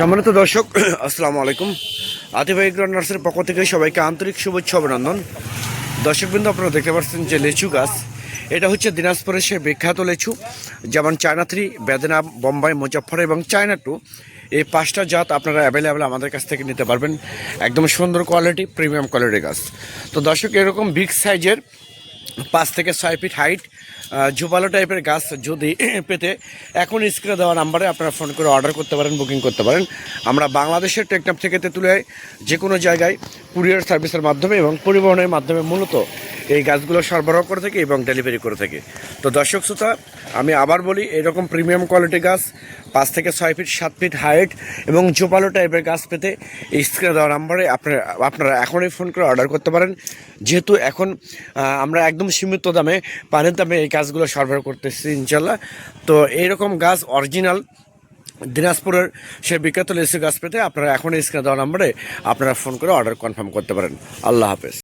সম্মানিত দর্শক আসসালামু আলাইকুম। আতিফ এগ্রো নার্সারির পক্ষ থেকে সবাইকে আন্তরিক শুভেচ্ছা অভিনন্দন। দর্শকবৃন্দ, আপনারা দেখতে পাচ্ছেন যে লিচু গাছ, এটা হচ্ছে দিনাজপুরের সে বিখ্যাত লিচু, যেমন চায়না 3, বেদেনা, বোম্বাই, মুজাফফর এবং চায়না 2। এই 5টা জাত আপনারা অ্যাভেলেবেল আমাদের কাছ থেকে নিতে পারবেন। একদম সুন্দর কোয়ালিটি, প্রিমিয়াম কোয়ালিটির গাছ। তো দর্শক, এরকম বিগ সাইজের 5 থেকে 6 ফিট হাইট ঝোপালো টাইপের গাছ যদি পেতে এখন স্ক্রিনে দেওয়া নাম্বারে আপনারা ফোন করে অর্ডার করতে পারেন, বুকিং করতে পারেন। আমরা বাংলাদেশের টেকনাফ থেকে তেঁতুলিয়ায় যে কোনো জায়গায় কুরিয়ার সার্ভিসের মাধ্যমে এবং পরিবহনের মাধ্যমে মূলত এই গাছগুলো সরবরাহ করে থাকি এবং ডেলিভারি করে থাকি। তো দর্শক শ্রোতা, আমি আবার বলি, এরকম প্রিমিয়াম কোয়ালিটি গাছ 5 থেকে 6 ফিট 7 ফিট হাইট এবং ঝোপালো টাইপের গাছ পেতে এই স্ক্রিনে দেওয়া নাম্বারে আপনারা এখনই ফোন করে অর্ডার করতে পারেন। যেহেতু এখন আমরা একদম সীমিত দামে, পানির দামে এই গাছগুলো সরবরাহ করতেছি ইনশাল্লাহ। তো এইরকম গাছ অরিজিনাল দিনাজপুরের সে বিখ্যাত লিচু গাছ পেতে আপনারা এখনই স্ক্রিনে দেওয়া নাম্বারে আপনারা ফোন করে অর্ডার কনফার্ম করতে পারেন। আল্লাহ হাফেজ।